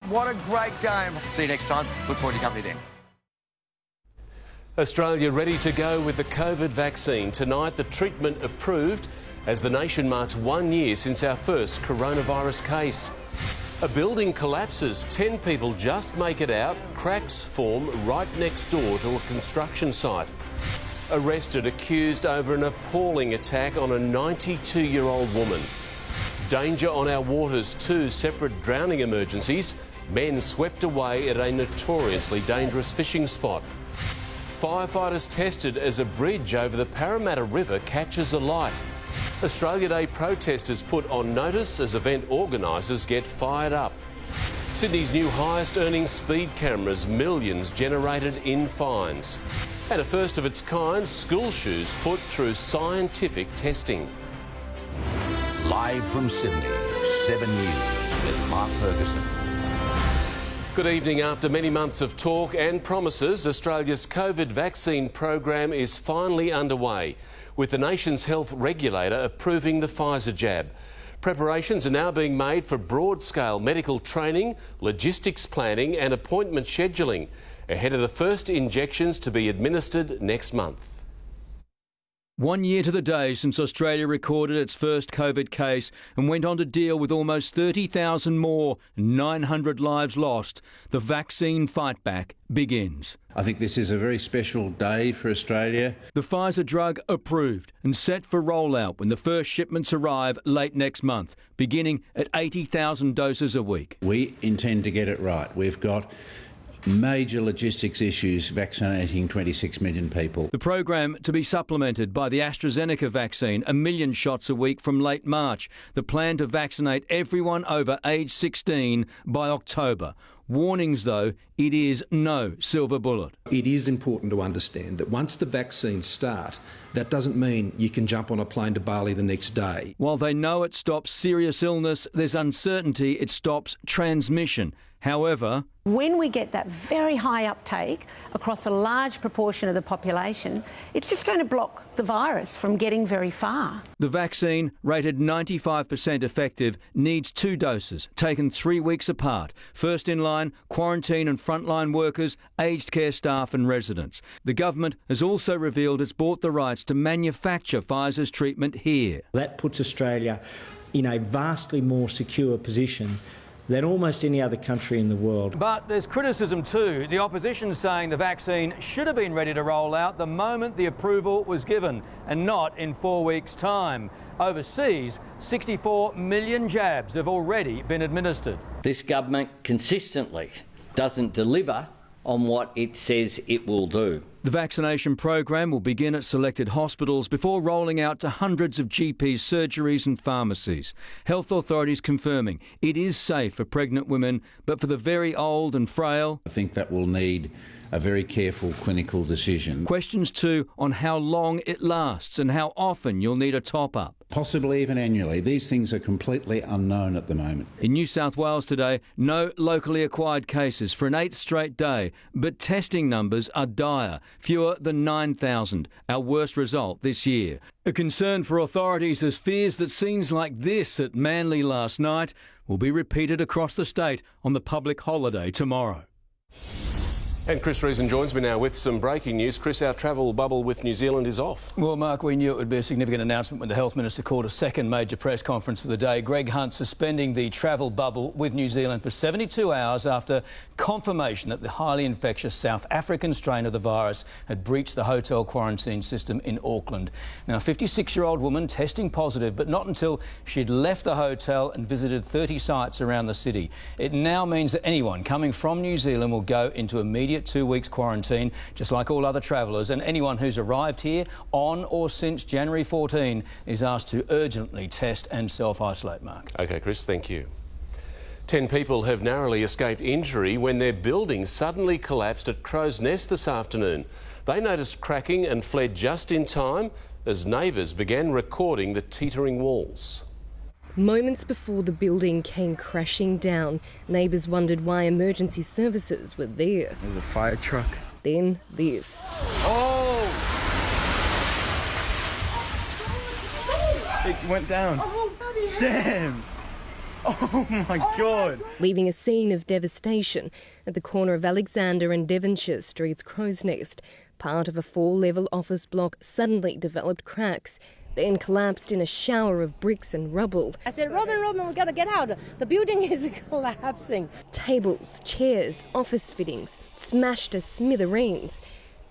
What a great game. See you next time. Look forward to your company then. Australia ready to go with the COVID vaccine. Tonight, the treatment approved as the nation marks 1 year since our first coronavirus case. A building collapses, 10 people just make it out, cracks form right next door to a construction site. Arrested, accused over an appalling attack on a 92-year-old woman. Danger on our waters, 2 separate drowning emergencies. Men swept away at a notoriously dangerous fishing spot. Firefighters tested as a bridge over the Parramatta River catches alight. Australia Day protesters put on notice as event organisers get fired up. Sydney's new highest earning speed cameras, millions generated in fines. And a first of its kind, school shoes put through scientific testing. Live from Sydney, 7 News with Mark Ferguson. Good evening. After many months of talk and promises, Australia's COVID vaccine program is finally underway, with the nation's health regulator approving the Pfizer jab. Preparations are now being made for broad-scale medical training, logistics planning and appointment scheduling, ahead of the first injections to be administered next month. 1 year to the day since Australia recorded its first COVID case and went on to deal with almost 30,000 more, 900 lives lost. The vaccine fight back begins. I think this is a very special day for Australia. The Pfizer drug approved and set for rollout when the first shipments arrive late next month, beginning at 80,000 doses a week. We intend to get it right. We've got major logistics issues vaccinating 26 million people. The program to be supplemented by the AstraZeneca vaccine, 1 million shots a week from late March. The plan to vaccinate everyone over age 16 by October. Warnings, though, it is no silver bullet. It is important to understand that once the vaccines start, that doesn't mean you can jump on a plane to Bali the next day. While they know it stops serious illness, there's uncertainty it stops transmission. However, when we get that very high uptake across a large proportion of the population, it's just going to block the virus from getting very far. The vaccine, rated 95% effective, needs 2 doses, taken 3 weeks apart. First in line, quarantine and frontline workers, aged care staff and residents. The government has also revealed it's bought the rights to manufacture Pfizer's treatment here. That puts Australia in a vastly more secure position than almost any other country in the world. But there's criticism too. The opposition saying the vaccine should have been ready to roll out the moment the approval was given, and not in 4 weeks' time. Overseas, 64 million jabs have already been administered. This government consistently doesn't deliver on what it says it will do. The vaccination program will begin at selected hospitals before rolling out to hundreds of GPs, surgeries and pharmacies. Health authorities confirming it is safe for pregnant women, but for the very old and frail, I think that will need a very careful clinical decision. Questions too on how long it lasts and how often you'll need a top-up. Possibly even annually. These things are completely unknown at the moment. In New South Wales today, no locally acquired cases for an 8th straight day, but testing numbers are dire, fewer than 9,000, our worst result this year. A concern for authorities as fears that scenes like this at Manly last night will be repeated across the state on the public holiday tomorrow. And Chris Reason joins me now with some breaking news. Chris, our travel bubble with New Zealand is off. Well, Mark, we knew it would be a significant announcement when the Health Minister called a second major press conference for the day. Greg Hunt suspending the travel bubble with New Zealand for 72 hours after confirmation that the highly infectious South African strain of the virus had breached the hotel quarantine system in Auckland. Now, a 56-year-old woman testing positive, but not until she'd left the hotel and visited 30 sites around the city. It now means that anyone coming from New Zealand will go into immediate 2 weeks quarantine, just like all other travellers, and anyone who's arrived here on or since January 14 is asked to urgently test and self-isolate, Mark. OK, Chris, thank you. 10 people have narrowly escaped injury when their building suddenly collapsed at Crow's Nest this afternoon. They noticed cracking and fled just in time as neighbours began recording the teetering walls. Moments before the building came crashing down, neighbours wondered why emergency services were there. There's a fire truck. Then this. Oh! It went down. Damn! Oh my God! Leaving a scene of devastation at the corner of Alexander and Devonshire Street's Crow's Nest. Part of a 4-level office block suddenly developed cracks, then collapsed in a shower of bricks and rubble. I said, Robin, we gotta get out. The building is collapsing. Tables, chairs, office fittings smashed to smithereens.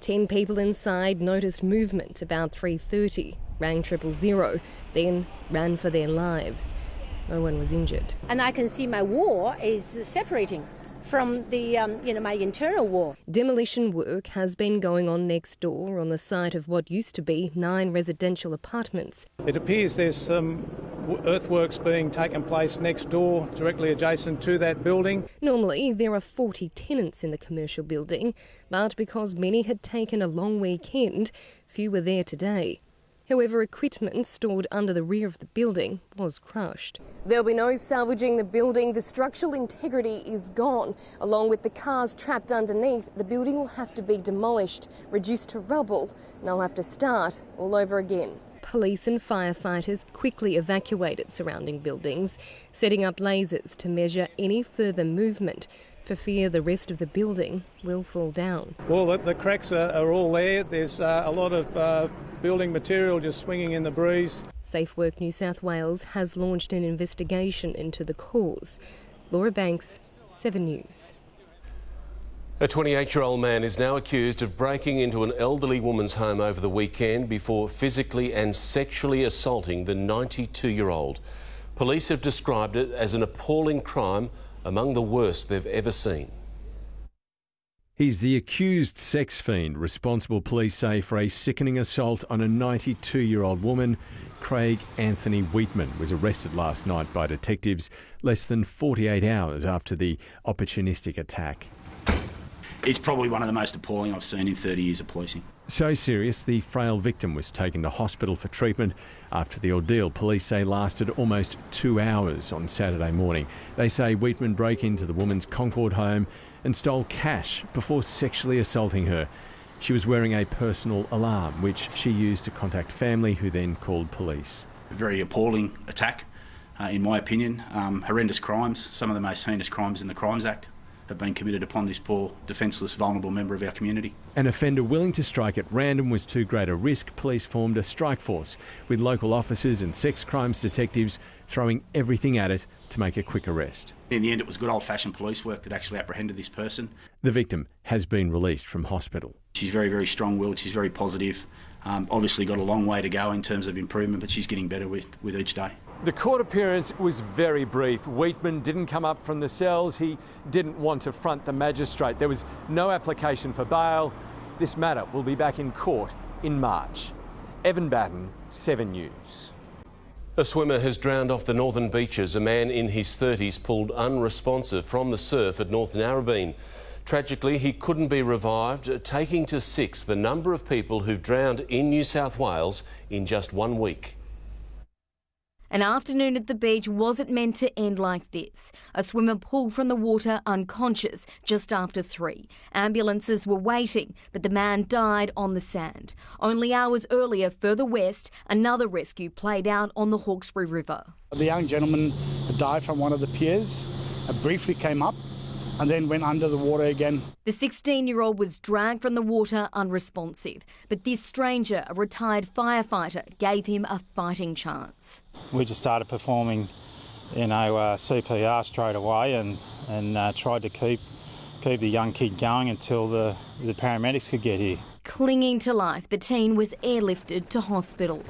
10 people inside noticed movement about 3:30, rang 000, then ran for their lives. No one was injured. And I can see my wall is separating from the, my internal wall. Demolition work has been going on next door on the site of what used to be 9 residential apartments. It appears there's some earthworks being taken place next door, directly adjacent to that building. Normally, there are 40 tenants in the commercial building, but because many had taken a long weekend, few were there today. However, equipment stored under the rear of the building was crushed. There'll be no salvaging the building. The structural integrity is gone. Along with the cars trapped underneath, the building will have to be demolished, reduced to rubble, and they'll have to start all over again. Police and firefighters quickly evacuated surrounding buildings, setting up lasers to measure any further movement, for fear the rest of the building will fall down. Well, the cracks are all there. There's a lot of building material just swinging in the breeze. Safe Work New South Wales has launched an investigation into the cause. Laura Banks, 7 News. A 28-year-old man is now accused of breaking into an elderly woman's home over the weekend before physically and sexually assaulting the 92-year-old. Police have described it as an appalling crime, among the worst they've ever seen. He's the accused sex fiend responsible, police say, for a sickening assault on a 92-year-old woman. Craig Anthony Wheatman was arrested last night by detectives less than 48 hours after the opportunistic attack. It's probably one of the most appalling I've seen in 30 years of policing. So serious, the frail victim was taken to hospital for treatment after the ordeal, police say, lasted almost 2 hours on Saturday morning. They say Wheatman broke into the woman's Concord home and stole cash before sexually assaulting her. She was wearing a personal alarm, which she used to contact family, who then called police. A very appalling attack, in my opinion. Horrendous crimes, some of the most heinous crimes in the Crimes Act have been committed upon this poor, defenceless, vulnerable member of our community. An offender willing to strike at random was too great a risk. Police formed a strike force with local officers and sex crimes detectives throwing everything at it to make a quick arrest. In the end, it was good old-fashioned police work that actually apprehended this person. The victim has been released from hospital. She's very, very strong-willed, she's very positive. Obviously got a long way to go in terms of improvement, but she's getting better with each day. The court appearance was very brief. Wheatman didn't come up from the cells. He didn't want to front the magistrate. There was no application for bail. This matter will be back in court in March. Evan Batten, 7 News. A swimmer has drowned off the northern beaches. A man in his 30s pulled unresponsive from the surf at North Narrabeen. Tragically, he couldn't be revived, taking to 6 the number of people who've drowned in New South Wales in just 1 week. An afternoon at the beach wasn't meant to end like this. A swimmer pulled from the water unconscious just after 3. Ambulances were waiting, but the man died on the sand. Only hours earlier, further west, another rescue played out on the Hawkesbury River. The young gentleman died from one of the piers, briefly came up and then went under the water again. The 16-year-old was dragged from the water unresponsive, but this stranger, a retired firefighter, gave him a fighting chance. We just started performing, CPR straight away and tried to keep the young kid going until the paramedics could get here. Clinging to life, the teen was airlifted to hospital.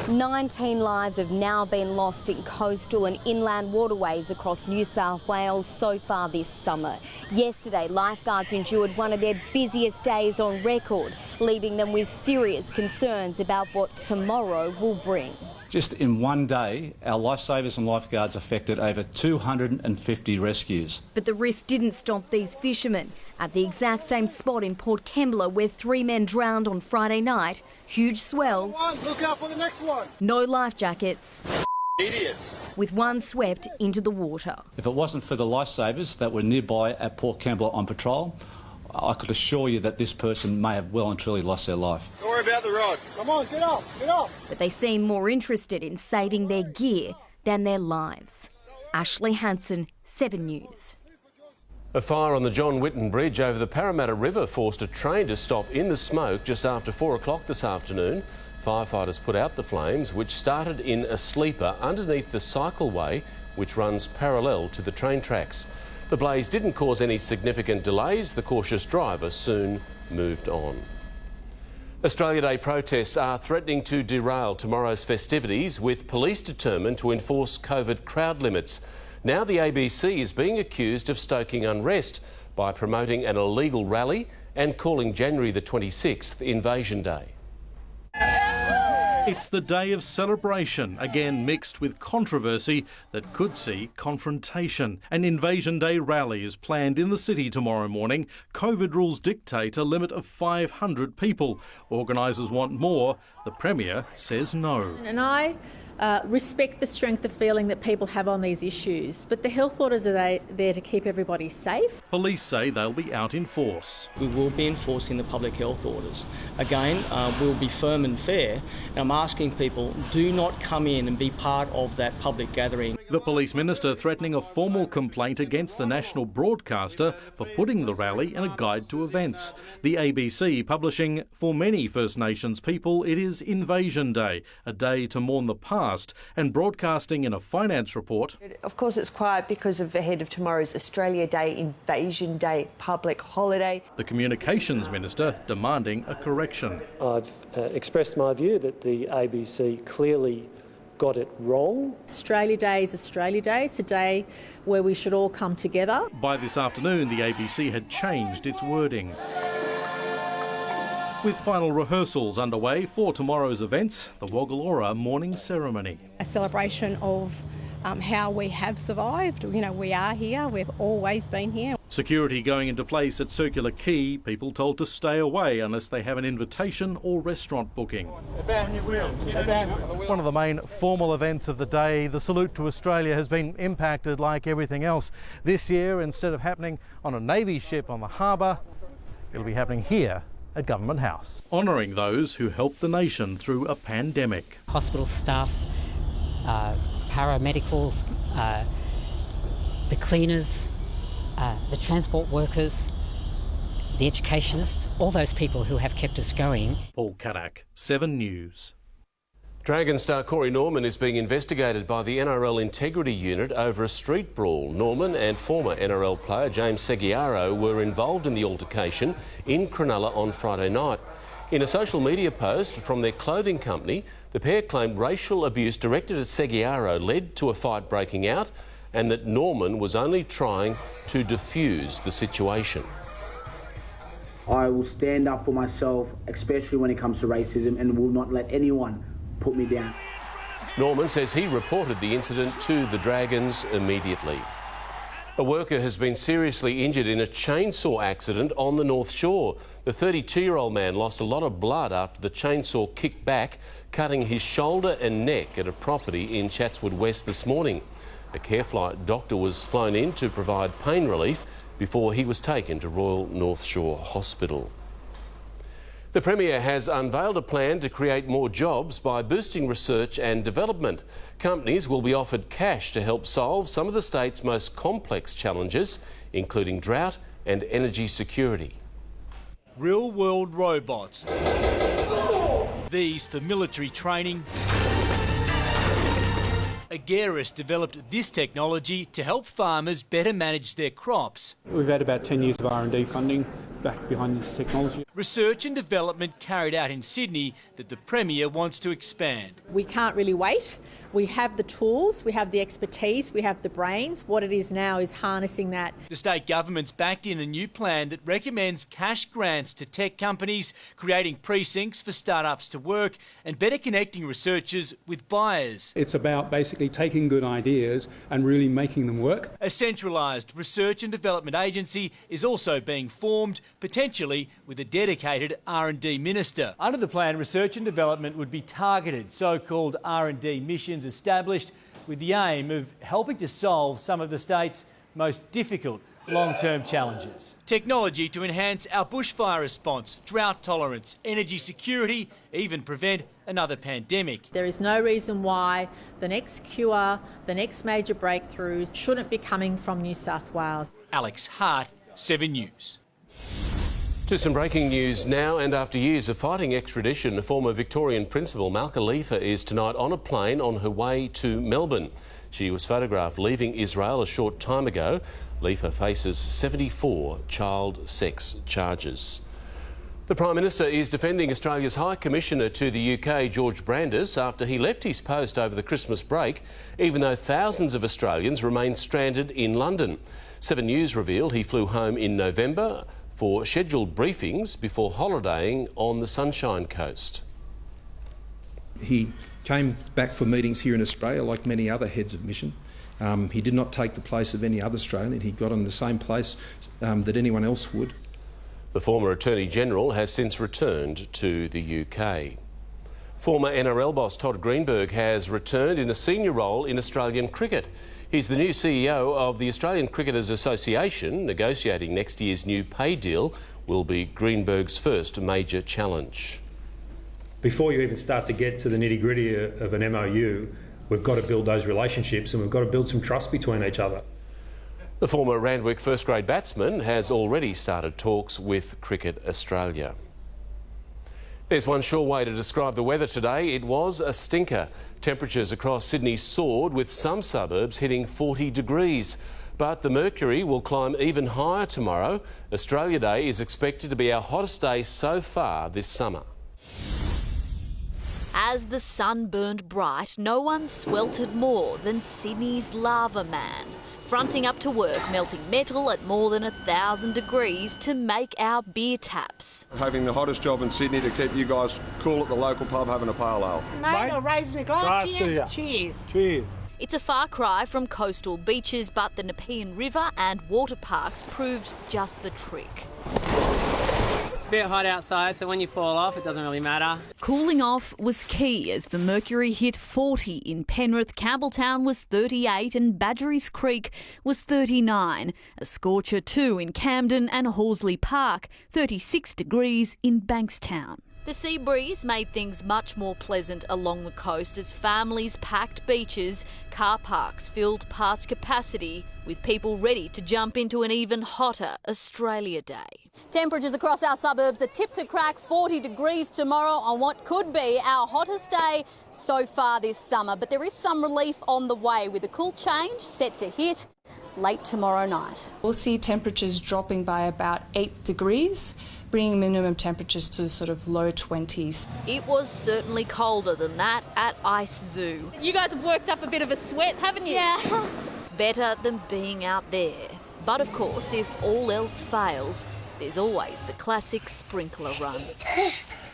19 lives have now been lost in coastal and inland waterways across New South Wales so far this summer. Yesterday, lifeguards endured one of their busiest days on record, leaving them with serious concerns about what tomorrow will bring. Just in one day, our lifesavers and lifeguards affected over 250 rescues. But the risk didn't stop these fishermen. At the exact same spot in Port Kembla where 3 men drowned on Friday night, huge swells, look out for the next one. No life jackets, idiots, with one swept into the water. If it wasn't for the lifesavers that were nearby at Port Kembla on patrol, I could assure you that this person may have well and truly lost their life. Don't worry about the rod. Come on, get up, get up. But they seem more interested in saving their gear than their lives. Ashley Hansen, 7 News. A fire on the John Whitten Bridge over the Parramatta River forced a train to stop in the smoke just after 4 o'clock this afternoon. Firefighters put out the flames, which started in a sleeper underneath the cycleway, which runs parallel to the train tracks. The blaze didn't cause any significant delays. The cautious driver soon moved on. Australia Day protests are threatening to derail tomorrow's festivities, with police determined to enforce COVID crowd limits. Now the ABC is being accused of stoking unrest by promoting an illegal rally and calling January the 26th Invasion Day. It's the day of celebration, again mixed with controversy that could see confrontation. An Invasion Day rally is planned in the city tomorrow morning. COVID rules dictate a limit of 500 people. Organisers want more. The Premier says no. And I respect the strength of feeling that people have on these issues, but the health orders are there to keep everybody safe. Police say they'll be out in force. We will be enforcing the public health orders. Again, we'll be firm and fair. And I'm asking people, do not come in and be part of that public gathering. The Police Minister threatening a formal complaint against the national broadcaster for putting the rally in a guide to events. The ABC publishing, for many First Nations people, it is Invasion Day, a day to mourn the past, and broadcasting in a finance report. Of course it's quiet because of ahead of tomorrow's Australia Day, Invasion Day public holiday. The Communications Minister demanding a correction. I've expressed my view that the ABC clearly got it wrong. Australia Day is Australia Day. It's a day where we should all come together. By this afternoon, the ABC had changed its wording. With final rehearsals underway for tomorrow's events, the Waggalora morning ceremony. A celebration of how we have survived. You know, we are here, we've always been here. Security going into place at Circular Quay, people told to stay away unless they have an invitation or restaurant booking. One of the main formal events of the day, the Salute to Australia, has been impacted like everything else. This year, instead of happening on a Navy ship on the harbour, it'll be happening here at Government House, honouring those who helped the nation through a pandemic. Hospital staff, paramedicals, the cleaners, the transport workers, the educationists, all those people who have kept us going. Paul Kadak, 7 News. Dragon star Corey Norman is being investigated by the NRL Integrity Unit over a street brawl. Norman and former NRL player James Seguiaro were involved in the altercation in Cronulla on Friday night. In a social media post from their clothing company, the pair claimed racial abuse directed at Seguiaro led to a fight breaking out, and that Norman was only trying to defuse the situation. I will stand up for myself, especially when it comes to racism, and will not let anyone put me down. Norman says he reported the incident to the Dragons immediately. A worker has been seriously injured in a chainsaw accident on the North Shore. The 32-year-old man lost a lot of blood after the chainsaw kicked back, cutting his shoulder and neck at a property in Chatswood West this morning. A Careflight doctor was flown in to provide pain relief before he was taken to Royal North Shore Hospital. The Premier has unveiled a plan to create more jobs by boosting research and development. Companies will be offered cash to help solve some of the state's most complex challenges, including drought and energy security. Real-world robots. These for military training. Ageris developed this technology to help farmers better manage their crops. We've had about 10 years of R&D funding back behind this technology. Research and development carried out in Sydney that the Premier wants to expand. We can't really wait. We have the tools, we have the expertise, we have the brains. What it is now is harnessing that. The state government's backed in a new plan that recommends cash grants to tech companies, creating precincts for startups to work and better connecting researchers with buyers. It's about basically taking good ideas and really making them work. A centralised research and development agency is also being formed, potentially with a dedicated R&D minister. Under the plan, research and development would be targeted, so-called R&D missions established with the aim of helping to solve some of the state's most difficult long-term challenges. Technology to enhance our bushfire response, drought tolerance, energy security, even prevent another pandemic. There is no reason why the next cure, the next major breakthroughs shouldn't be coming from New South Wales. Alex Hart, 7 News. To some breaking news now, and after years of fighting extradition, former Victorian Principal Malka Leifer is tonight on a plane on her way to Melbourne. She was photographed leaving Israel a short time ago. Leifer faces 74 child sex charges. The Prime Minister is defending Australia's High Commissioner to the UK, George Brandis, after he left his post over the Christmas break, even though thousands of Australians remain stranded in London. 7 News revealed he flew home in November for scheduled briefings before holidaying on the Sunshine Coast. He came back for meetings here in Australia like many other heads of mission. He did not take the place of any other Australian. He got on the same place that anyone else would. The former Attorney-General has since returned to the UK. Former NRL boss Todd Greenberg has returned in a senior role in Australian cricket. He's the new CEO of the Australian Cricketers Association. Negotiating next year's new pay deal will be Greenberg's first major challenge. Before you even start to get to the nitty-gritty of an MOU, we've got to build those relationships and we've got to build some trust between each other. The former Randwick first-grade batsman has already started talks with Cricket Australia. There's one sure way to describe the weather today. It was a stinker. Temperatures across Sydney soared, with some suburbs hitting 40 degrees. But the mercury will climb even higher tomorrow. Australia Day is expected to be our hottest day so far this summer. As the sun burned bright, no one sweltered more than Sydney's lava man, fronting up to work, melting metal at more than 1,000 degrees to make our beer taps. Having the hottest job in Sydney to keep you guys cool at the local pub having a pale ale. Mate, I'll raise the glass to you. Cheers. Cheers. It's a far cry from coastal beaches, but the Nepean River and water parks proved just the trick. It's a bit hot outside, so when you fall off, it doesn't really matter. Cooling off was key as the mercury hit 40 in Penrith, Campbelltown was 38 and Badgerys Creek was 39. A scorcher too in Camden and Horsley Park, 36 degrees in Bankstown. The sea breeze made things much more pleasant along the coast as families packed beaches, car parks filled past capacity, with people ready to jump into an even hotter Australia Day. Temperatures across our suburbs are tipped to crack 40 degrees tomorrow on what could be our hottest day so far this summer. But there is some relief on the way, with a cool change set to hit late tomorrow night. We'll see temperatures dropping by about 8 degrees, bringing minimum temperatures to sort of low 20s. It was certainly colder than that at Ice Zoo. You guys have worked up a bit of a sweat, haven't you? Yeah. Better than being out there. But of course, if all else fails, there's always the classic sprinkler run.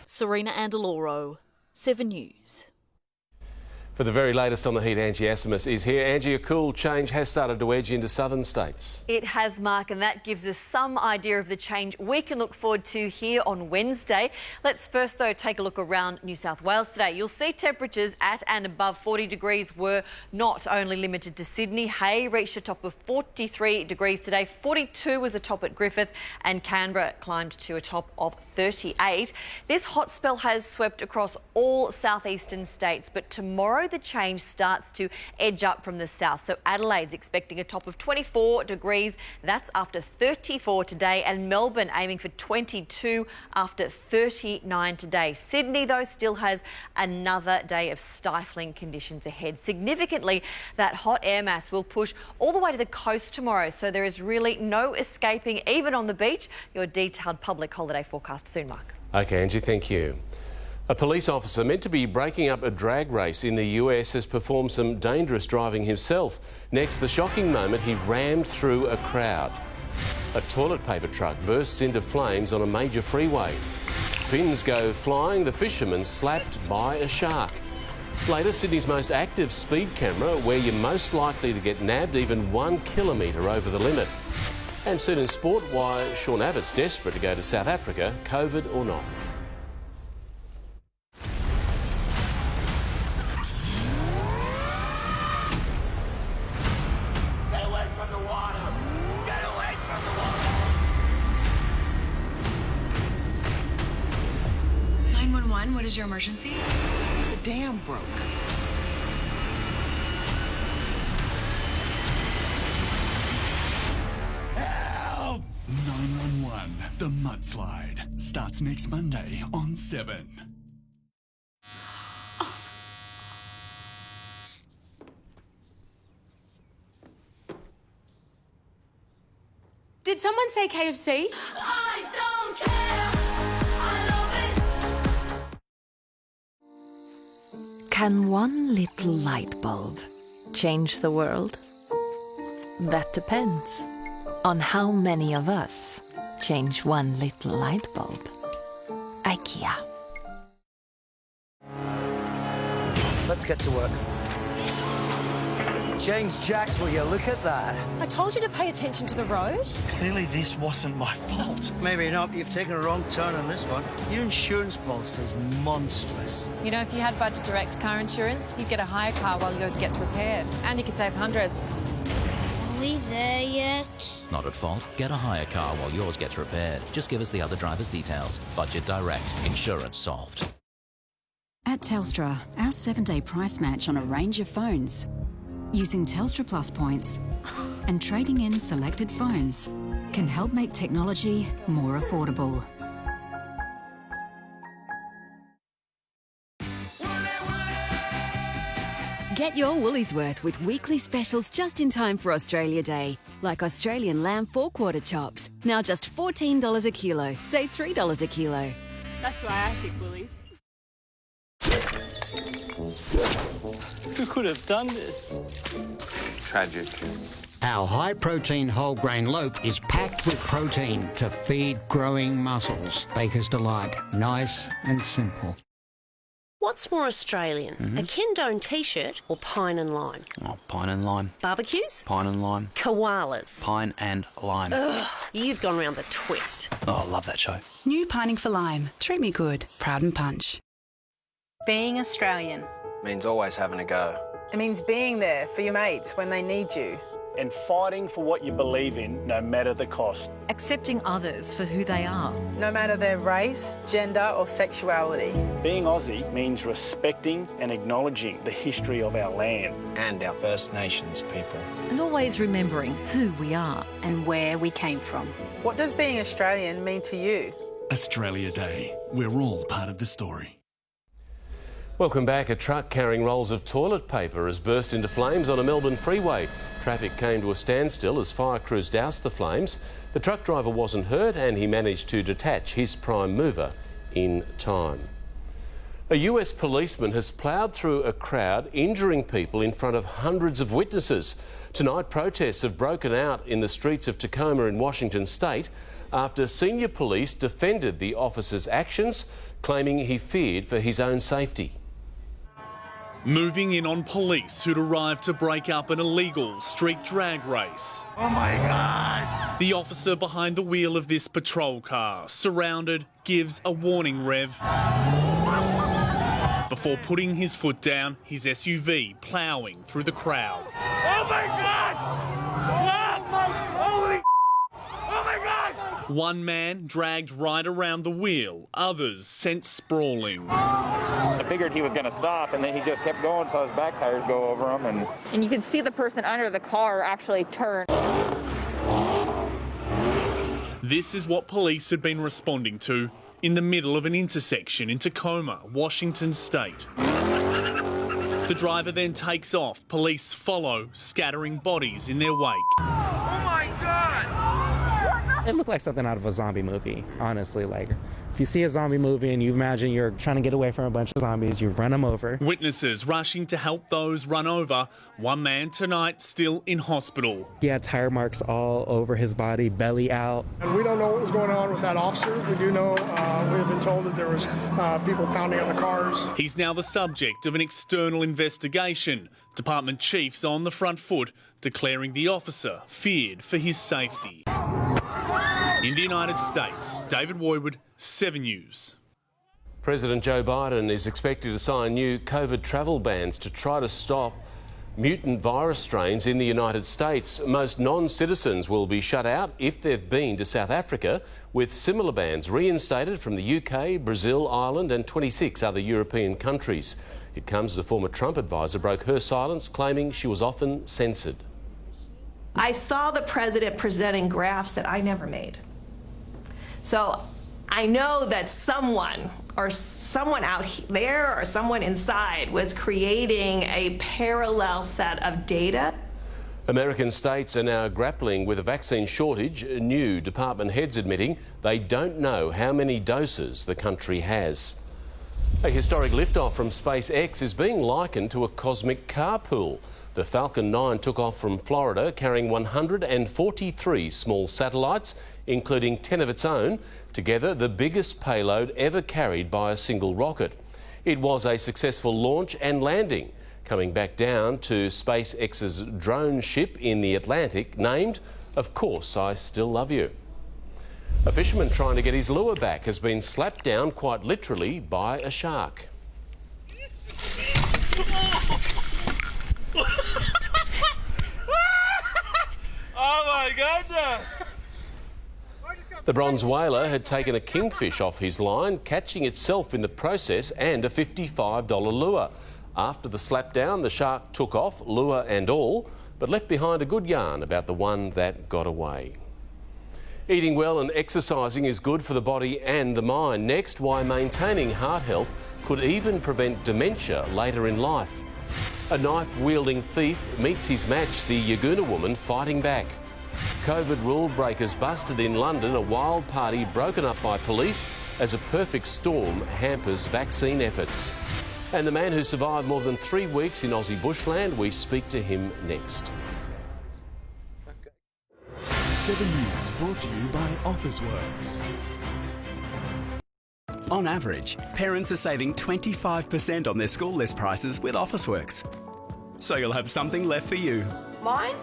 Serena Andaloro, 7 News. For the very latest on the heat, Angie Asimus is here. Angie, a cool change has started to edge into southern states. It has, Mark, and that gives us some idea of the change we can look forward to here on Wednesday. Let's first, though, take a look around New South Wales today. You'll see temperatures at and above 40 degrees were not only limited to Sydney. Hay reached a top of 43 degrees today. 42 was the top at Griffith, and Canberra climbed to a top of 38. This hot spell has swept across all southeastern states, but tomorrow the change starts to edge up from the south. So Adelaide's expecting a top of 24 degrees. That's after 34 today, and Melbourne aiming for 22 after 39 today. Sydney, though, still has another day of stifling conditions ahead. Significantly, that hot air mass will push all the way to the coast tomorrow, so there is really no escaping, even on the beach. Your detailed public holiday forecast soon, Mark. OK, Angie, thank you. A police officer meant to be breaking up a drag race in the US has performed some dangerous driving himself. Next, the shocking moment he rammed through a crowd. A toilet paper truck bursts into flames on a major freeway. Fins go flying, the fisherman slapped by a shark. Later, Sydney's most active speed camera, where you're most likely to get nabbed even 1 kilometre over the limit. And soon in sport, why Sean Abbott's desperate to go to South Africa, COVID or not. 911, what is your emergency? The dam broke. Help! 911, The Mudslide, starts next Monday on 7. Did someone say KFC? I don't care. I love it. Can one little light bulb change the world? That depends on how many of us change one little light bulb. IKEA. Let's get to work. James Jacks, will you look at that? I told you to pay attention to the road. Clearly this wasn't my fault. Maybe not, you've taken a wrong turn on this one. Your insurance policy's monstrous. You know, if you had budget direct car insurance, you'd get a hire car while yours gets repaired. And you could save hundreds. Are we there yet? Not at fault. Get a hire car while yours gets repaired. Just give us the other driver's details. Budget direct. Insurance solved. At Telstra, our 7-day price match on a range of phones. Using Telstra Plus points and trading in selected phones can help make technology more affordable. Get your Woolies worth with weekly specials just in time for Australia Day. Like Australian lamb 4-quarter chops, now just $14 a kilo, save $3 a kilo. That's why I pick Woolies. Who could have done this? Tragic. Our high-protein whole grain loaf is packed with protein to feed growing muscles. Baker's Delight. Nice and simple. What's more Australian, a Kendone T-shirt or pine and lime? Oh, pine and lime. Barbecues? Pine and lime. Koalas? Pine and lime. Ugh, you've gone round the twist. Oh, I love that show. New Pining for Lime. Treat me good. Proud and Punch. Being Australian means always having a go. It means being there for your mates when they need you. And fighting for what you believe in, no matter the cost. Accepting others for who they are. No matter their race, gender or sexuality. Being Aussie means respecting and acknowledging the history of our land. And our First Nations people. And always remembering who we are. and where we came from. What does being Australian mean to you? Australia Day. We're all part of the story. Welcome back. A truck carrying rolls of toilet paper has burst into flames on a Melbourne freeway. Traffic came to a standstill as fire crews doused the flames. The truck driver wasn't hurt and he managed to detach his prime mover in time. A US policeman has ploughed through a crowd, injuring people in front of hundreds of witnesses. Tonight, protests have broken out in the streets of Tacoma in Washington state after senior police defended the officer's actions, claiming he feared for his own safety. Moving in on police who'd arrived to break up an illegal street drag race. Oh my God! The officer behind the wheel of this patrol car, surrounded, gives a warning rev before putting his foot down, his SUV ploughing through the crowd. Oh my God! Holy! Oh my God! One man dragged right around the wheel, others sent sprawling. I figured he was going to stop, and then he just kept going, so his back tires go over him. And you can see the person under the car actually turn. This is what police had been responding to in the middle of an intersection in Tacoma, Washington state. The driver then takes off. Police follow, scattering bodies in their wake. Oh my God! It looked like something out of a zombie movie, honestly. Like, if you see a zombie movie and you imagine you're trying to get away from a bunch of zombies, you run them over. Witnesses rushing to help those run over. One man tonight still in hospital. He had tire marks all over his body, belly out. And we don't know what was going on with that officer. We do know, we have been told that there was people pounding on the cars. He's now the subject of an external investigation. Department chiefs on the front foot, declaring the officer feared for his safety. In the United States, David Woywood, 7 News. President Joe Biden is expected to sign new COVID travel bans to try to stop Mutant virus strains in the United States. Most non-citizens will be shut out if they've been to South Africa, with similar bans reinstated from the UK, Brazil, Ireland and 26 other European countries. It comes as a former Trump advisor broke her silence, claiming she was often censored. I saw the president presenting graphs that I never made. So I know that someone out there or someone inside was creating a parallel set of data. American states are now grappling with a vaccine shortage, new department heads admitting they don't know how many doses the country has. A historic liftoff from SpaceX is being likened to a cosmic carpool. The Falcon 9 took off from Florida carrying 143 small satellites, including 10 of its own, together the biggest payload ever carried by a single rocket. It was a successful launch and landing, coming back down to SpaceX's drone ship in the Atlantic, named, Of Course I Still Love You. A fisherman trying to get his lure back has been slapped down quite literally by a shark. Oh my goodness! The bronze whaler had taken a kingfish off his line, catching itself in the process, and a $55 lure. After the slapdown, the shark took off, lure and all, but left behind a good yarn about the one that got away. Eating well and exercising is good for the body and the mind. Next, why maintaining heart health could even prevent dementia later in life. A knife-wielding thief meets his match, the Yagoona woman fighting back. COVID rule breakers busted in London, a wild party broken up by police as a perfect storm hampers vaccine efforts. And the man who survived more than 3 weeks in Aussie bushland, we speak to him next. 7 News brought to you by Officeworks. On average, parents are saving 25% on their school list prices with Officeworks. So you'll have something left for you. Mine?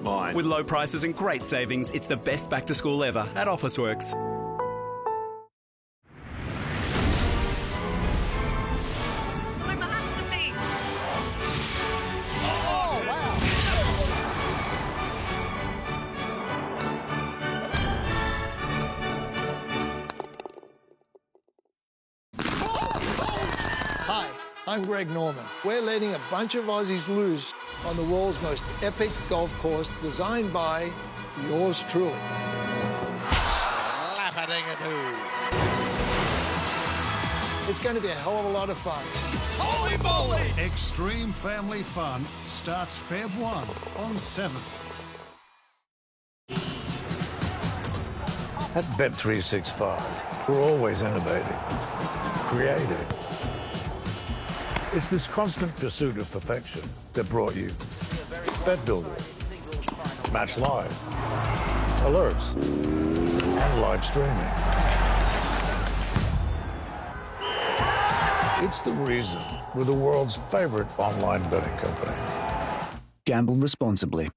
Mine. With low prices and great savings, it's the best back to school ever at Officeworks. My masterpiece! Oh, wow! Hi, I'm Greg Norman. We're letting a bunch of Aussies loose on the world's most epic golf course designed by yours truly. Slap-a-ding-a-doo. It's going to be a hell of a lot of fun. Holy moly! Extreme family fun starts Feb 1 on 7. At Bet365, we're always innovating, creative. It's this constant pursuit of perfection that brought you Bet Builder, Match Live, alerts, and live streaming. It's the reason we're the world's favorite online betting company. Gamble responsibly.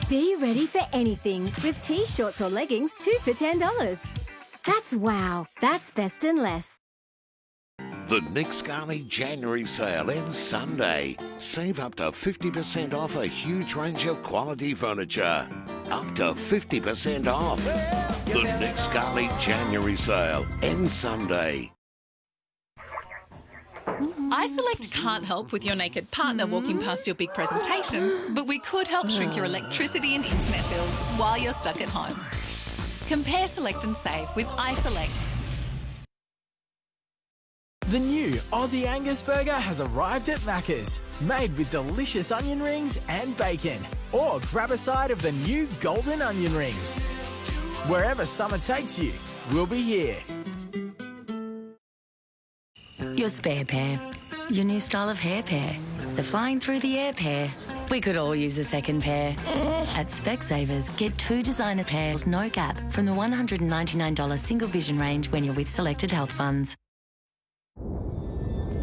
Be ready for anything with T-shorts or leggings, 2 for $10. That's wow. That's best and less. The Nick Scali January sale ends Sunday. Save up to 50% off a huge range of quality furniture. Up to 50% off. The Nick Scali January sale ends Sunday. iSelect can't help with your naked partner walking past your big presentation, but we could help shrink your electricity and internet bills while you're stuck at home. Compare, select and save with iSelect. The new Aussie Angus Burger has arrived at Macca's, made with delicious onion rings and bacon. Or grab a side of the new golden onion rings. Wherever summer takes you, we'll be here. Your spare pair. Your new style of hair pair. The flying through the air pair. We could all use a second pair. At Specsavers, get 2 designer pairs, no gap, from the $199 single vision range when you're with selected health funds.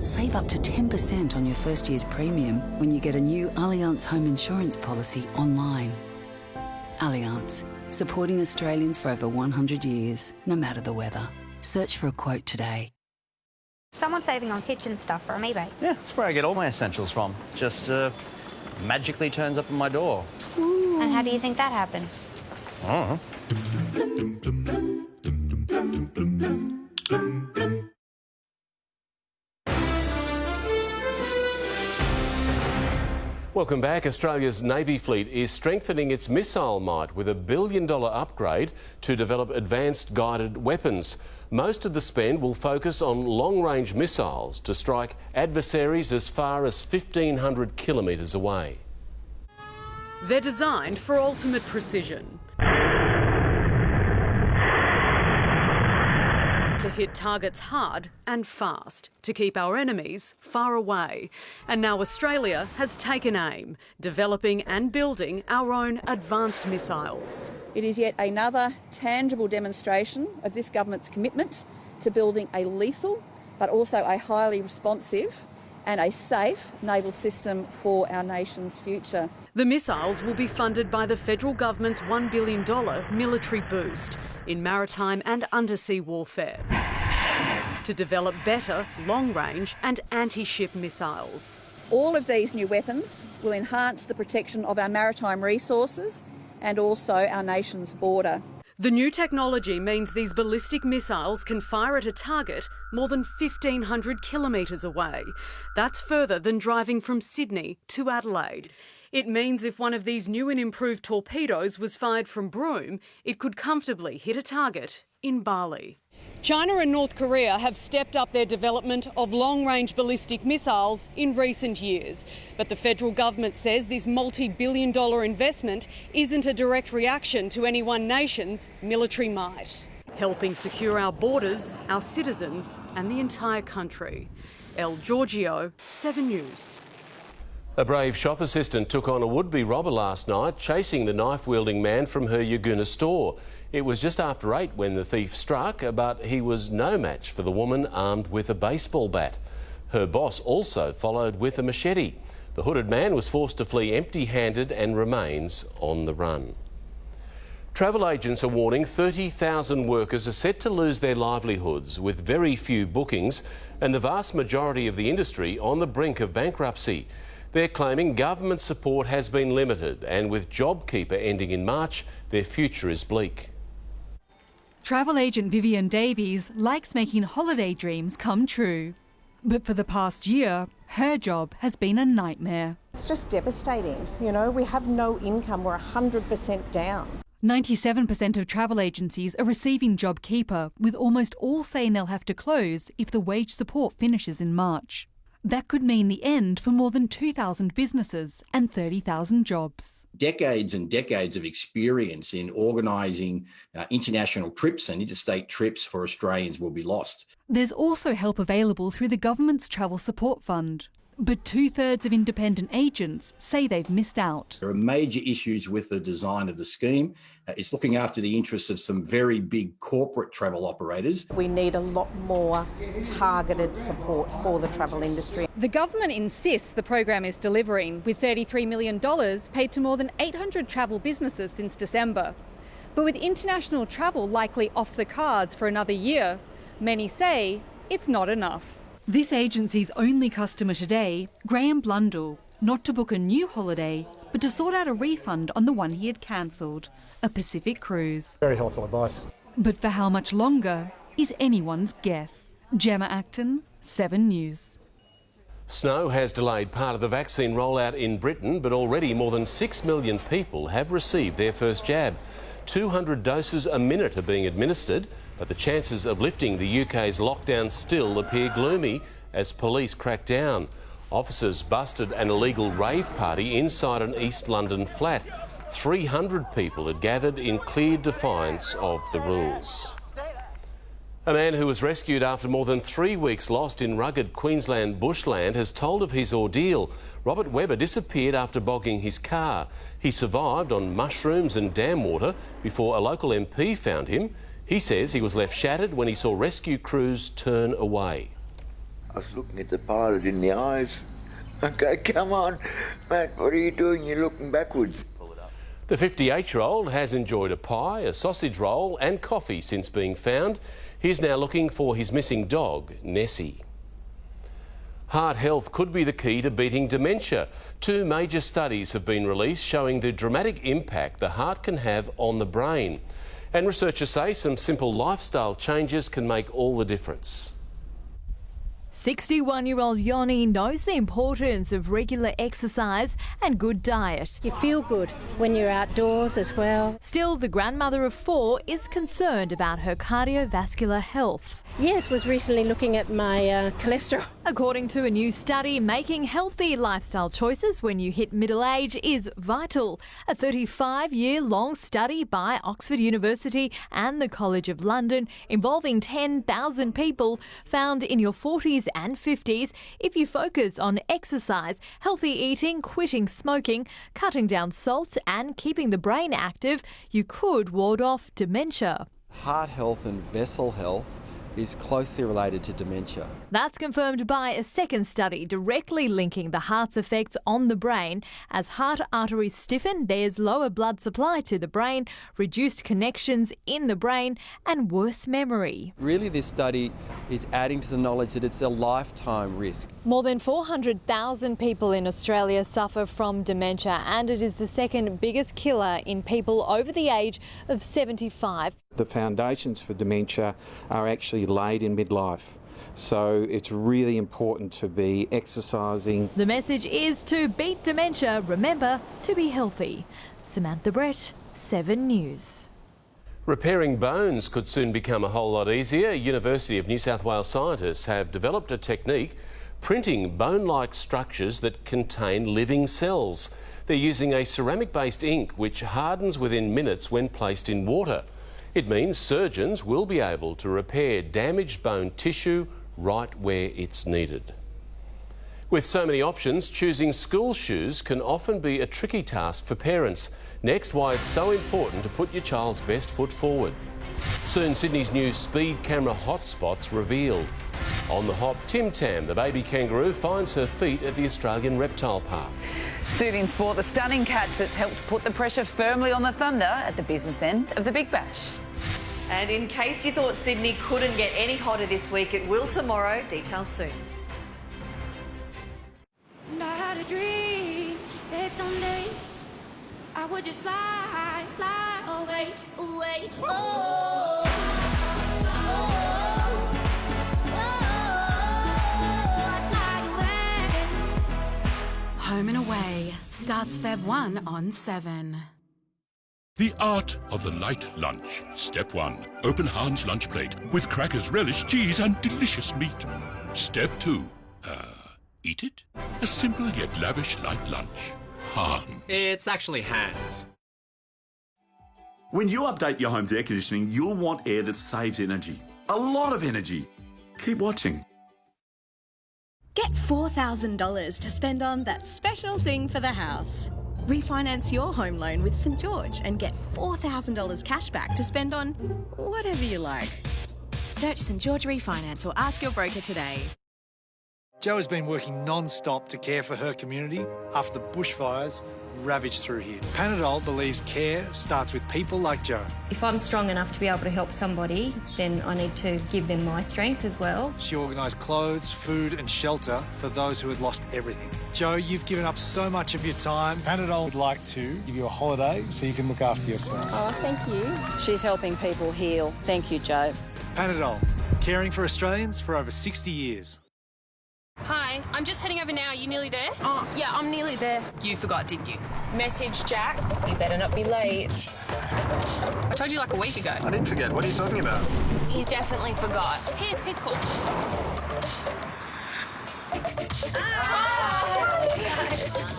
Save up to 10% on your first year's premium when you get a new Allianz home insurance policy online. Allianz. supporting Australians for over 100 years, no matter the weather. Search for a quote today. Someone's saving on kitchen stuff from eBay. Yeah, that's where I get all my essentials from. Just magically turns up on my door. Ooh. And how do you think that happened? I don't know. Welcome back. Australia's Navy fleet is strengthening its missile might with a $1 billion upgrade to develop advanced guided weapons. Most of the spend will focus on long-range missiles to strike adversaries as far as 1,500 kilometres away. They're designed for ultimate precision. To hit targets hard and fast, to keep our enemies far away. And now Australia has taken aim, developing and building our own advanced missiles. It is yet another tangible demonstration of this government's commitment to building a lethal but also a highly responsive and a safe naval system for our nation's future. The missiles will be funded by the federal government's $1 billion military boost in maritime and undersea warfare to develop better long-range and anti-ship missiles. All of these new weapons will enhance the protection of our maritime resources and also our nation's border. The new technology means these ballistic missiles can fire at a target more than 1,500 kilometres away. That's further than driving from Sydney to Adelaide. It means if one of these new and improved torpedoes was fired from Broome, it could comfortably hit a target in Bali. China and North Korea have stepped up their development of long-range ballistic missiles in recent years. But the federal government says this multi-billion-dollar investment isn't a direct reaction to any one nation's military might, helping secure our borders, our citizens and the entire country. El Giorgio, 7 News. A brave shop assistant took on a would-be robber last night, chasing the knife-wielding man from her Yaguna store. It was just after 8 when the thief struck, but he was no match for the woman armed with a baseball bat. Her boss also followed with a machete. The hooded man was forced to flee empty-handed and remains on the run. Travel agents are warning 30,000 workers are set to lose their livelihoods with very few bookings and the vast majority of the industry on the brink of bankruptcy. They're claiming government support has been limited and with JobKeeper ending in March, their future is bleak. Travel agent Vivian Davies likes making holiday dreams come true. But for the past year, her job has been a nightmare. It's just devastating. You know, we have no income. We're 100% down. 97% of travel agencies are receiving JobKeeper, with almost all saying they'll have to close if the wage support finishes in March. That could mean the end for more than 2,000 businesses and 30,000 jobs. Decades and decades of experience in organising international trips and interstate trips for Australians will be lost. There's also help available through the government's Travel Support Fund. But 2/3 of independent agents say they've missed out. There are major issues with the design of the scheme. It's looking after the interests of some very big corporate travel operators. We need a lot more targeted support for the travel industry. The government insists the program is delivering, with $33 million paid to more than 800 travel businesses since December. But with international travel likely off the cards for another year, many say it's not enough. This agency's only customer today, Graham Blundell, not to book a new holiday, but to sort out a refund on the one he had cancelled, a Pacific cruise. Very helpful advice. But for how much longer is anyone's guess. Gemma Acton, 7 News. Snow has delayed part of the vaccine rollout in Britain, but already more than 6 million people have received their first jab. 200 doses a minute are being administered, but the chances of lifting the UK's lockdown still appear gloomy as police crack down. Officers busted an illegal rave party inside an East London flat. 300 people had gathered in clear defiance of the rules. A man who was rescued after more than 3 weeks lost in rugged Queensland bushland has told of his ordeal. Robert Webber disappeared after bogging his car. He survived on mushrooms and dam water before a local MP found him. He says he was left shattered when he saw rescue crews turn away. I was looking at the pilot in the eyes. Okay, come on, mate, what are you doing? You're looking backwards. The 58-year-old has enjoyed a pie, a sausage roll and coffee since being found. He's now looking for his missing dog, Nessie. Heart health could be the key to beating dementia. 2 major studies have been released showing the dramatic impact the heart can have on the brain. And researchers say some simple lifestyle changes can make all the difference. 61-year-old Yoni knows the importance of regular exercise and good diet. You feel good when you're outdoors as well. Still, the grandmother of 4 is concerned about her cardiovascular health. Yes, was recently looking at my cholesterol. According to a new study, making healthy lifestyle choices when you hit middle age is vital. A 35-year-long study by Oxford University and the College of London involving 10,000 people found in your 40s and 50s, if you focus on exercise, healthy eating, quitting smoking, cutting down salt and keeping the brain active, you could ward off dementia. Heart health and vessel health is closely related to dementia. That's confirmed by a second study directly linking the heart's effects on the brain. As heart arteries stiffen, there's lower blood supply to the brain, reduced connections in the brain and worse memory. Really, this study is adding to the knowledge that it's a lifetime risk. More than 400,000 people in Australia suffer from dementia, and it is the second biggest killer in people over the age of 75. The foundations for dementia are actually laid in midlife. So it's really important to be exercising. The message is to beat dementia, remember to be healthy. Samantha Brett, 7 News. Repairing bones could soon become a whole lot easier. University of New South Wales scientists have developed a technique printing bone-like structures that contain living cells. They're using a ceramic-based ink which hardens within minutes when placed in water. It means surgeons will be able to repair damaged bone tissue right where it's needed. With so many options, choosing school shoes can often be a tricky task for parents. Next, why it's so important to put your child's best foot forward. Soon, Sydney's new speed camera hotspots revealed. On the hop, Tim Tam, the baby kangaroo, finds her feet at the Australian Reptile Park. Soon in sport, the stunning catch that's helped put the pressure firmly on the Thunder at the business end of the Big Bash. And in case you thought Sydney couldn't get any hotter this week, it will tomorrow. Details soon. And I had a dream that someday I would just fly away, away. Oh, Home and Away starts Feb 1 on 7. The art of the light lunch. Step 1. Open Hans lunch plate with crackers, relish, cheese and delicious meat. Step 2. Eat it? A simple yet lavish light lunch. Hans. It's actually Hans. When you update your home's air conditioning, you'll want air that saves energy. A lot of energy. Keep watching. Get $4,000 to spend on that special thing for the house. Refinance your home loan with St George and get $4,000 cash back to spend on whatever you like. Search St George Refinance or ask your broker today. Jo has been working non-stop to care for her community after the bushfires ravaged through here. Panadol believes care starts with people like Jo. If I'm strong enough to be able to help somebody, then I need to give them my strength as well. She organised clothes, food and shelter for those who had lost everything. Jo, you've given up so much of your time. Panadol would like to give you a holiday so you can look after yourself. Oh, thank you. She's helping people heal. Thank you, Jo. Panadol, caring for Australians for over 60 years. Hi, I'm just heading over now. Are you nearly there? Oh, yeah, I'm nearly there. You forgot, didn't you? Message Jack. You better not be late. I told you like a week ago. I didn't forget. What are you talking about? He's definitely forgot. Here, pickle.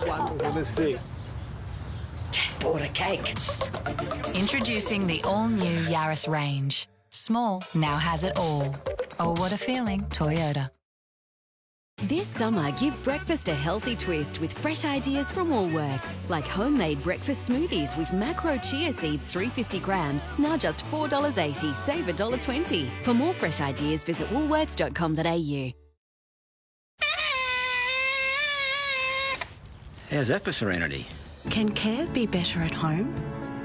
Wonderful to see. Jack bought a cake. Introducing the all-new Yaris range. Small now has it all. Oh, what a feeling, Toyota. This summer, give breakfast a healthy twist with fresh ideas from Woolworths, like homemade breakfast smoothies with macro chia seeds 350 grams, now just $4.80, save $1.20. For more fresh ideas, visit woolworths.com.au. How's that for serenity? Can care be better at home?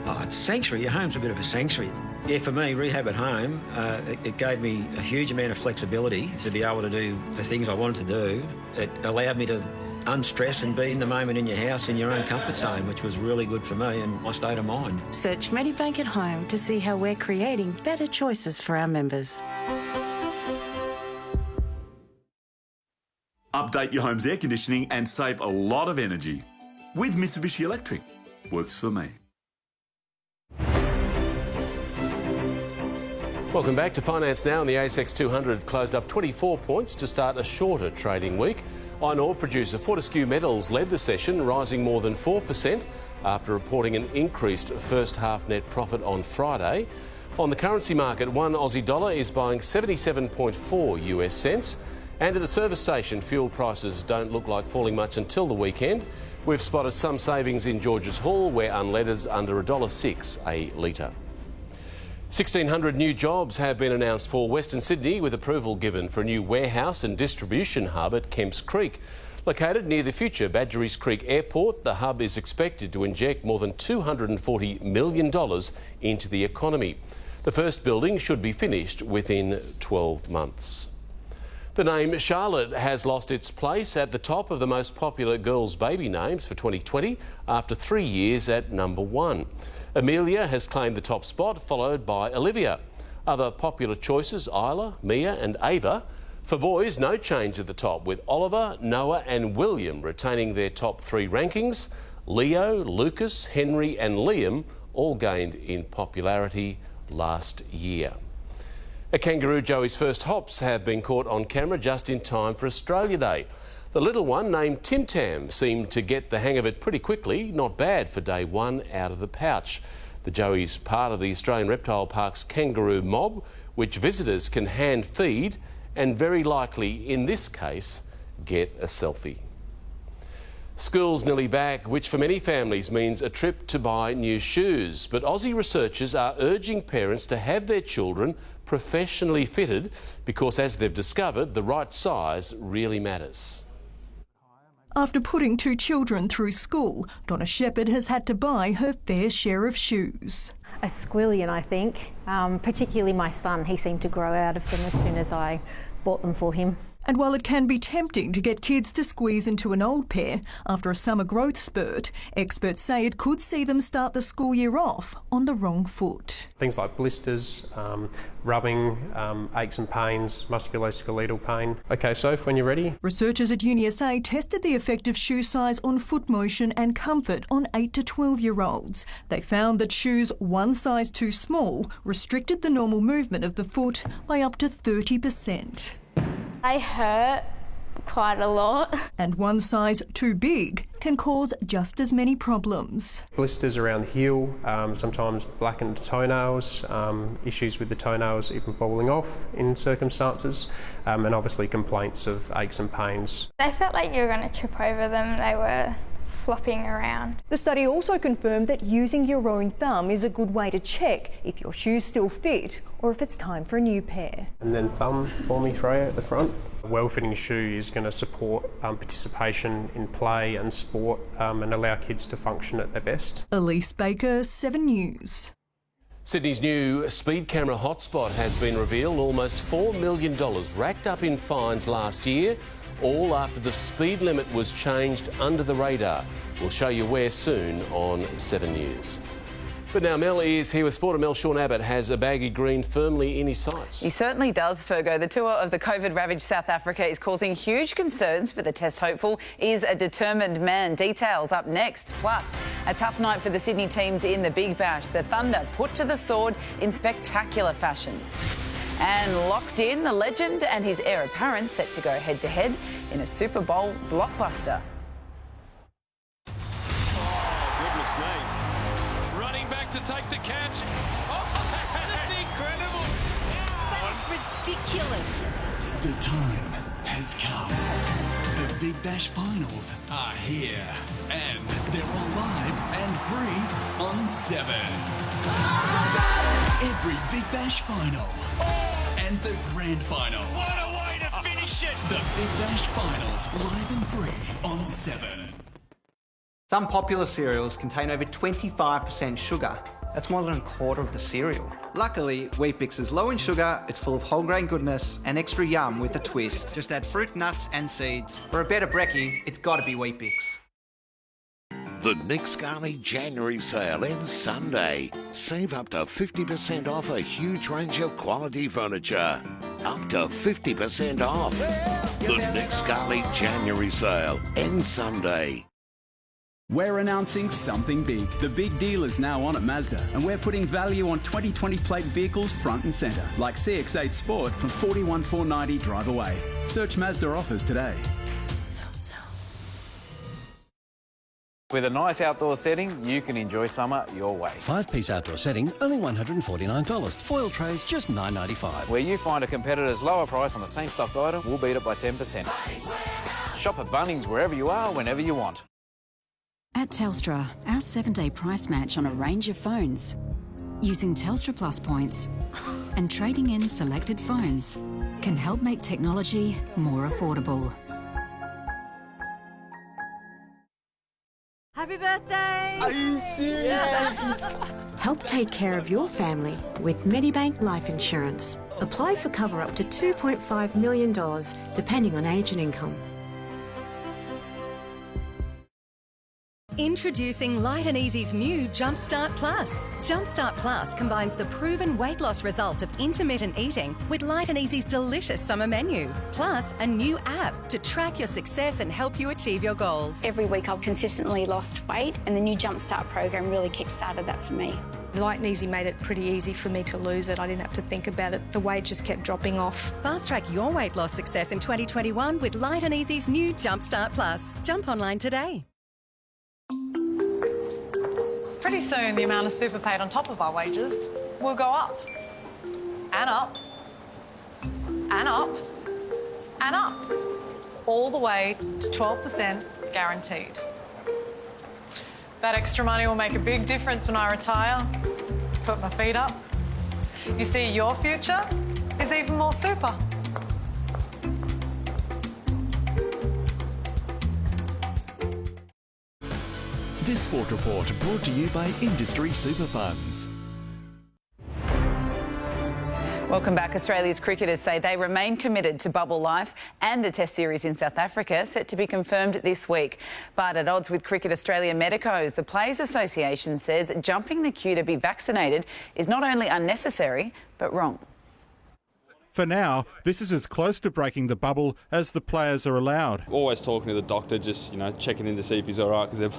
Oh, it's sanctuary. Your home's a bit of a sanctuary. Yeah, for me, rehab at home, it gave me a huge amount of flexibility to be able to do the things I wanted to do. It allowed me to unstress and be in the moment in your house in your own comfort zone, which was really good for me and my state of mind. Search Medibank at Home to see how we're creating better choices for our members. Update your home's air conditioning and save a lot of energy. With Mitsubishi Electric. Works for me. Welcome back to Finance Now, and the ASX 200 closed up 24 points to start a shorter trading week. Iron ore producer Fortescue Metals led the session, rising more than 4% after reporting an increased first half net profit on Friday. On the currency market, one Aussie dollar is buying 77.4 US cents. And at the service station, fuel prices don't look like falling much until the weekend. We've spotted some savings in Georges Hall, where unleaded's under $1.06 a litre. 1,600 new jobs have been announced for Western Sydney, with approval given for a new warehouse and distribution hub at Kemps Creek. Located near the future Badgerys Creek Airport, the hub is expected to inject more than $240 million into the economy. The first building should be finished within 12 months. The name Charlotte has lost its place at the top of the most popular girls' baby names for 2020 after 3 years at number 1. Amelia has claimed the top spot, followed by Olivia. Other popular choices, Isla, Mia and Ava. For boys, no change at the top, with Oliver, Noah and William retaining their top 3 rankings. Leo, Lucas, Henry and Liam all gained in popularity last year. A kangaroo Joey's first hops have been caught on camera just in time for Australia Day. The little one, named Tim Tam, seemed to get the hang of it pretty quickly. Not bad for day 1 out of the pouch. The Joey's part of the Australian Reptile Park's kangaroo mob, which visitors can hand feed and very likely, in this case, get a selfie. School's nearly back, which for many families means a trip to buy new shoes. But Aussie researchers are urging parents to have their children professionally fitted because, as they've discovered, the right size really matters. After putting 2 children through school, Donna Shepherd has had to buy her fair share of shoes. A squillion, I think. Particularly my son. He seemed to grow out of them as soon as I bought them for him. And while it can be tempting to get kids to squeeze into an old pair after a summer growth spurt, experts say it could see them start the school year off on the wrong foot. Things like blisters, rubbing, aches and pains, musculoskeletal pain. OK, Soph, when you're ready. Researchers at UniSA tested the effect of shoe size on foot motion and comfort on 8 to 12-year-olds. They found that shoes one size too small restricted the normal movement of the foot by up to 30%. They hurt quite a lot. And one size too big can cause just as many problems. Blisters around the heel, sometimes blackened toenails, issues with the toenails even falling off in circumstances, and obviously complaints of aches and pains. They felt like you were going to trip over them. They were flopping around. The study also confirmed that using your own thumb is a good way to check if your shoes still fit or if it's time for a new pair. And then thumb for me, Freya, at the front. A well-fitting shoe is going to support participation in play and sport and allow kids to function at their best. Elise Baker, 7 News. Sydney's new speed camera hotspot has been revealed. Almost $4 million racked up in fines last year, all after the speed limit was changed under the radar. We'll show you where soon on 7 News. But now Mel is here with Sport, and Mel, Sean Abbott has a baggy green firmly in his sights. He certainly does, Fergo. The tour of the COVID-ravaged South Africa is causing huge concerns, but the test hopeful is a determined man. Details up next. Plus, a tough night for the Sydney teams in the Big Bash. The Thunder put to the sword in spectacular fashion. And locked in, the legend and his heir apparent set to go head-to-head in a Super Bowl blockbuster. Oh, goodness me. Running back to take the catch. Oh, that's incredible. That's ridiculous. The time has come. The Big Bash finals are here. And they're all live and free on 7. Every Big Bash final. And the grand final. What a way to finish it! The Big Bash finals live and free on 7. Some popular cereals contain over 25% sugar. That's more than a quarter of the cereal. Luckily, Weet-Bix is low in sugar, it's full of whole grain goodness and extra yum with a twist. Just add fruit, nuts and seeds. For a better brekkie, it's got to be Weet-Bix. The Nick Scali January sale ends Sunday. Save up to 50% off a huge range of quality furniture. Up to 50% off. The Nick Scali January sale ends Sunday. We're announcing something big. The big deal is now on at Mazda, and we're putting value on 2020 plate vehicles front and centre, like CX-8 Sport from $41,490 drive away. Search Mazda offers today. With a nice outdoor setting, you can enjoy summer your way. 5-piece outdoor setting, only $149. Foil trays, just $9.95. Where you find a competitor's lower price on the same stuffed item, we'll beat it by 10%. Shop at Bunnings wherever you are, whenever you want. At Telstra, our 7-day price match on a range of phones, using Telstra Plus points and trading in selected phones, can help make technology more affordable. Happy birthday! Are you serious? Yeah. Help take care of your family with Medibank Life Insurance. Apply for cover up to $2.5 million, depending on age and income. Introducing Light and Easy's new Jumpstart Plus. Jumpstart Plus combines the proven weight loss results of intermittent eating with Light and Easy's delicious summer menu, plus a new app to track your success and help you achieve your goals. Every week I've consistently lost weight, and the new Jumpstart program really kick-started that for me. Light and Easy made it pretty easy for me to lose it. I didn't have to think about it. The weight just kept dropping off. Fast track your weight loss success in 2021 with Light and Easy's new Jumpstart Plus. Jump online today. Pretty soon, the amount of super paid on top of our wages will go up. And up. And up. And up. All the way to 12% guaranteed. That extra money will make a big difference when I retire. Put my feet up. You see, your future is even more super. This Sport Report brought to you by Industry Super Funds. Welcome back. Australia's cricketers say they remain committed to bubble life and a test series in South Africa set to be confirmed this week. But at odds with Cricket Australia medicos, the Players Association says jumping the queue to be vaccinated is not only unnecessary, but wrong. For now, this is as close to breaking the bubble as the players are allowed. Always talking to the doctor, just, checking in to see if he's all right, because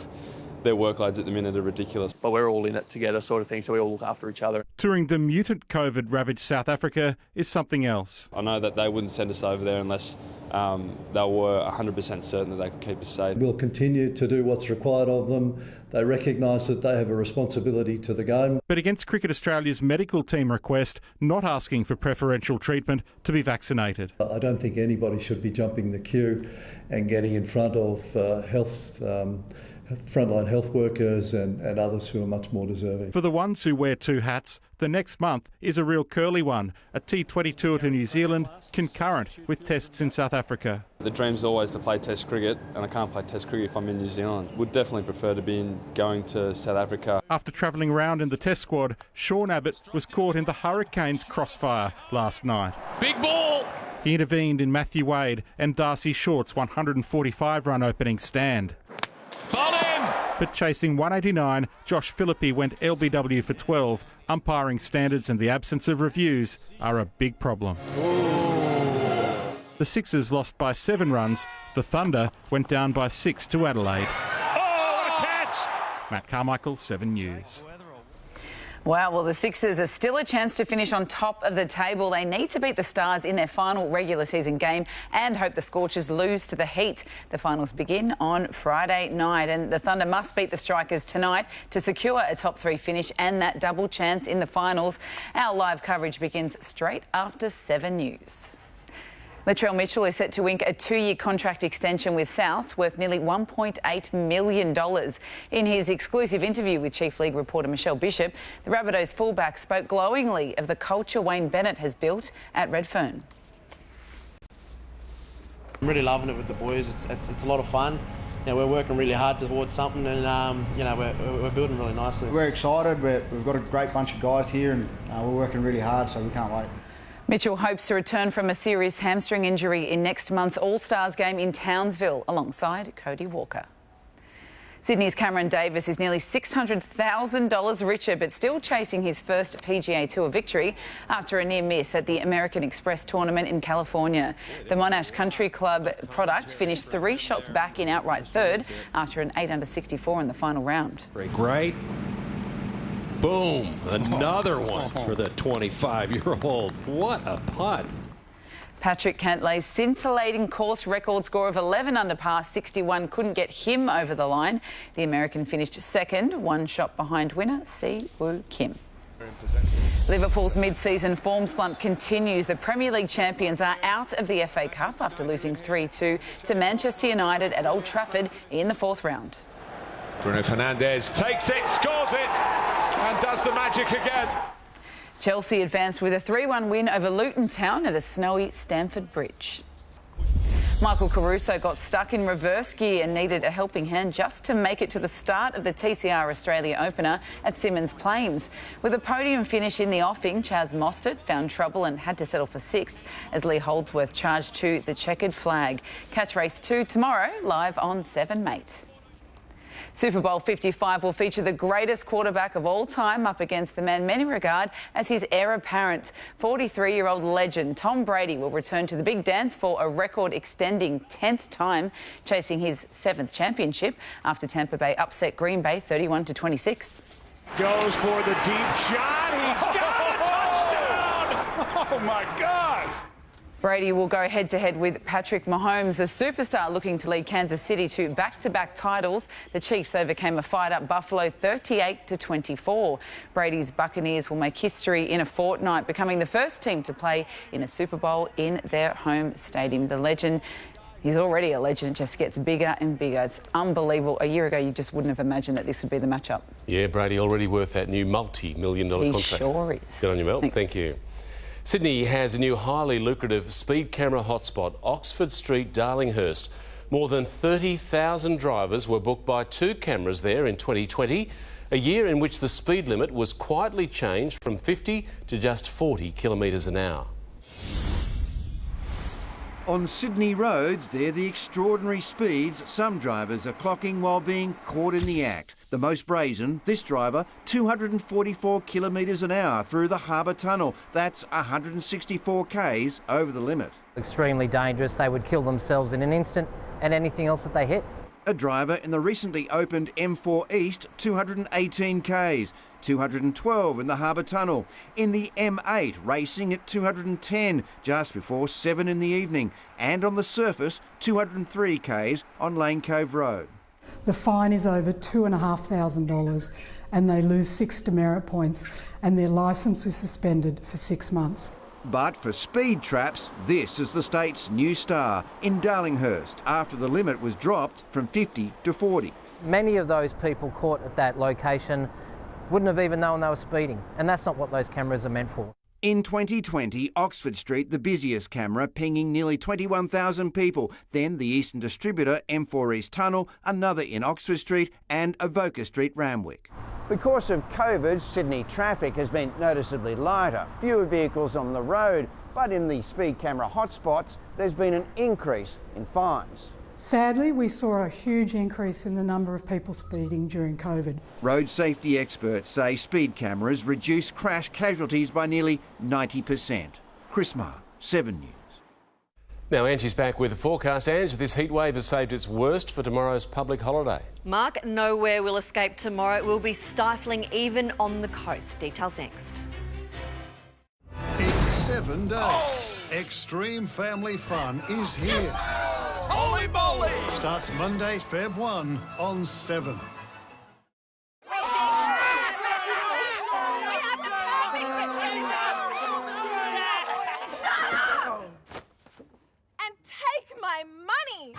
their workloads at the minute are ridiculous. But we're all in it together sort of thing, so we all look after each other. Touring the mutant COVID-ravaged South Africa is something else. I know that they wouldn't send us over there unless they were 100% certain that they could keep us safe. We'll continue to do what's required of them. They recognise that they have a responsibility to the game. But against Cricket Australia's medical team request, not asking for preferential treatment to be vaccinated. I don't think anybody should be jumping the queue and getting in front of frontline health workers and others who are much more deserving. For the ones who wear two hats, the next month is a real curly one, a T20 tour to New Zealand, concurrent with tests in South Africa. The dream's always to play Test cricket, and I can't play Test cricket if I'm in New Zealand. Would definitely prefer to be going to South Africa. After travelling around in the Test squad, Sean Abbott was caught in the Hurricanes' crossfire last night. Big ball! He intervened in Matthew Wade and Darcy Short's 145-run opening stand. But chasing 189, Josh Philippi went LBW for 12. Umpiring standards and the absence of reviews are a big problem. The Sixers lost by 7 runs. The Thunder went down by 6 to Adelaide. Oh, what a catch! Matt Carmichael, 7 News. Wow, well, the Sixers are still a chance to finish on top of the table. They need to beat the Stars in their final regular season game and hope the Scorchers lose to the Heat. The finals begin on Friday night, and the Thunder must beat the Strikers tonight to secure a top 3 finish and that double chance in the finals. Our live coverage begins straight after 7 News. Latrell Mitchell is set to ink a 2-year contract extension with South worth nearly $1.8 million. In his exclusive interview with Chief League reporter Michelle Bishop, the Rabbitohs fullback spoke glowingly of the culture Wayne Bennett has built at Redfern. I'm really loving it with the boys. It's a lot of fun. we're working really hard towards something, and we're building really nicely. We're excited. We've got a great bunch of guys here, and we're working really hard, so we can't wait. Mitchell hopes to return from a serious hamstring injury in next month's All-Stars game in Townsville alongside Cody Walker. Sydney's Cameron Davis is nearly $600,000 richer, but still chasing his first PGA Tour victory after a near miss at the American Express tournament in California. The Monash Country Club product finished 3 shots back in outright third after an 8-under 64 in the final round. Great. Boom. Another one for the 25-year-old. What a putt. Patrick Cantlay's scintillating course record score of 11 under par 61 couldn't get him over the line. The American finished second, 1 shot behind winner Si Woo Kim. Liverpool's mid-season form slump continues. The Premier League champions are out of the FA Cup after losing 3-2 to Manchester United at Old Trafford in the 4th round. Bruno Fernandes takes it, scores it, and does the magic again. Chelsea advanced with a 3-1 win over Luton Town at a snowy Stamford Bridge. Michael Caruso got stuck in reverse gear and needed a helping hand just to make it to the start of the TCR Australia opener at Symmons Plains. With a podium finish in the offing, Chaz Mostert found trouble and had to settle for 6th as Lee Holdsworth charged to the checkered flag. Catch race 2 tomorrow, live on 7 Mate. Super Bowl 55 will feature the greatest quarterback of all time up against the man many regard as his heir apparent. 43-year-old legend Tom Brady will return to the big dance for a record-extending 10th time, chasing his 7th championship after Tampa Bay upset Green Bay 31-26. Goes for the deep shot. He's got a touchdown. Oh, my God. Brady will go head-to-head with Patrick Mahomes, the superstar looking to lead Kansas City to back-to-back titles. The Chiefs overcame a fired-up Buffalo 38-24. Brady's Buccaneers will make history in a fortnight, becoming the first team to play in a Super Bowl in their home stadium. The legend, he's already a legend, just gets bigger and bigger. It's unbelievable. A year ago, you just wouldn't have imagined that this would be the matchup. Yeah, Brady already worth that new multi-million-dollar contract. He sure is. Good on you, Mel. Thank you. Sydney has a new highly lucrative speed camera hotspot, Oxford Street, Darlinghurst. More than 30,000 drivers were booked by 2 cameras there in 2020, a year in which the speed limit was quietly changed from 50 to just 40 kilometres an hour. On Sydney roads, they're the extraordinary speeds some drivers are clocking while being caught in the act. The most brazen, this driver, 244 kilometres an hour through the Harbour Tunnel. That's 164 k's over the limit. Extremely dangerous. They would kill themselves in an instant and anything else that they hit. A driver in the recently opened M4 East, 218 k's. 212 in the Harbour Tunnel. In the M8, racing at 210 just before 7 in the evening. And on the surface, 203 k's on Lane Cove Road. The fine is over $2,500 and they lose 6 demerit points and their licence is suspended for 6 months. But for speed traps, this is the state's new star in Darlinghurst after the limit was dropped from 50 to 40. Many of those people caught at that location wouldn't have even known they were speeding, and that's not what those cameras are meant for. In 2020, Oxford Street, the busiest camera, pinging nearly 21,000 people. Then the Eastern Distributor, M4 East Tunnel, another in Oxford Street and Avoca Street, Randwick. Because of COVID, Sydney traffic has been noticeably lighter, fewer vehicles on the road, but in the speed camera hotspots, there's been an increase in fines. Sadly, we saw a huge increase in the number of people speeding during COVID. Road safety experts say speed cameras reduce crash casualties by nearly 90%. Chris Marr, 7 News. Now Angie's back with the forecast. Ange, this heat wave has saved its worst for tomorrow's public holiday. Mark, nowhere will escape tomorrow. It will be stifling even on the coast. Details next. In 7 days, extreme family fun is here. Holy moly! Starts Monday, Feb 1 on 7. And take my money!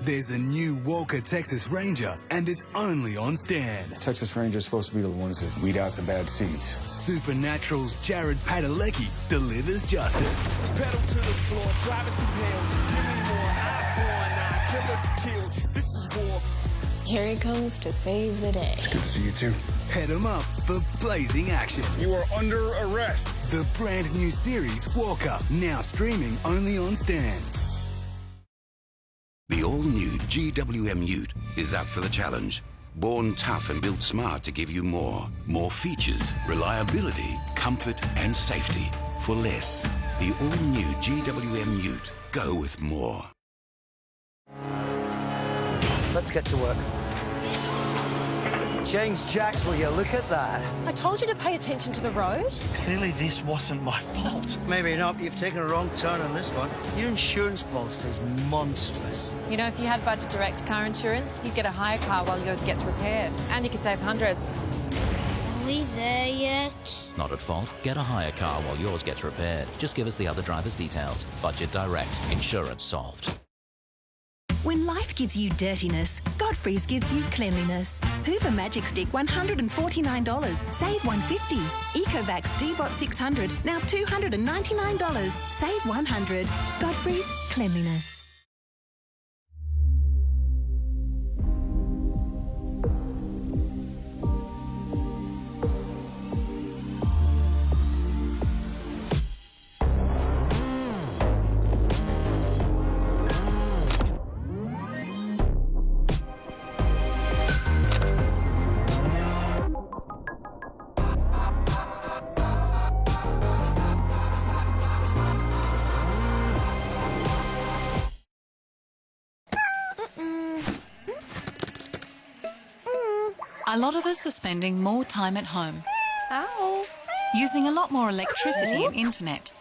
There's a new Walker Texas Ranger, and it's only on Stan. Texas Rangers supposed to be the ones that weed out the bad seeds. Supernatural's Jared Padalecki delivers justice. Pedal to the floor, driving through hills. Give me more, eye for an eye, killer kill. This is war. Here he comes to save the day. It's good to see you too. Head 'em up for blazing action. You are under arrest. The brand new series Walker, now streaming only on Stan. The all-new GWM Ute is up for the challenge. Born tough and built smart to give you more. More features, reliability, comfort and safety for less. The all-new GWM Ute. Go with more. Let's get to work. James Jacks, will you look at that? I told you to pay attention to the road. Clearly this wasn't my fault. Maybe not. You've taken a wrong turn on this one. Your insurance policy is monstrous. You know, if you had Budget Direct car insurance, you'd get a hire car while yours gets repaired. And you could save hundreds. Are we there yet? Not at fault. Get a hire car while yours gets repaired. Just give us the other driver's details. Budget Direct. Insurance solved. When life gives you dirtiness, Godfrey's gives you cleanliness. Hoover Magic Stick, $149. Save $150. Ecovacs D-Bot 600, now $299. Save $100. Godfrey's Cleanliness. A lot of us are spending more time at home. Ow. Using a lot more electricity and internet.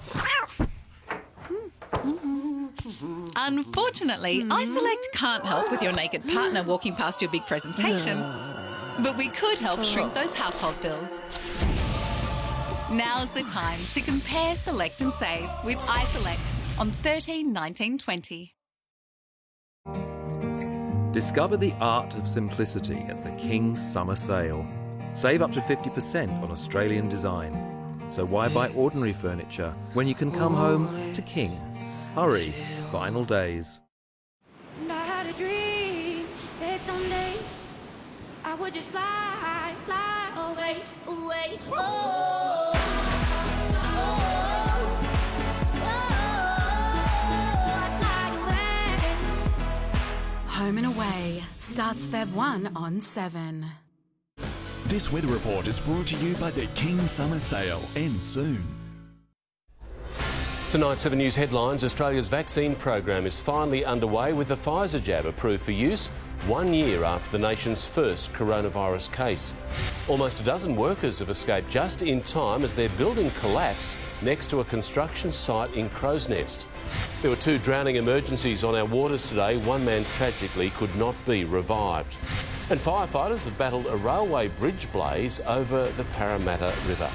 Unfortunately, iSelect can't help with your naked partner walking past your big presentation. But we could help shrink those household bills. Now's the time to compare, select and save with iSelect on 13/19/20. Discover the art of simplicity at the King's Summer Sale. Save up to 50% on Australian design. So why buy ordinary furniture when you can come home to King? Hurry, final days. And I had a dream that someday I would just fly, fly away, away. Oh, Home and Away starts Feb 1 on 7. This weather report is brought to you by the King Summer Sale. Ends soon. Tonight's 7 News headlines. Australia's vaccine program is finally underway with the Pfizer jab approved for use 1 year after the nation's first coronavirus case. Almost a dozen workers have escaped just in time as their building collapsed next to a construction site in Crow's Nest. There were 2 drowning emergencies on our waters today. One man tragically could not be revived. And firefighters have battled a railway bridge blaze over the Parramatta River.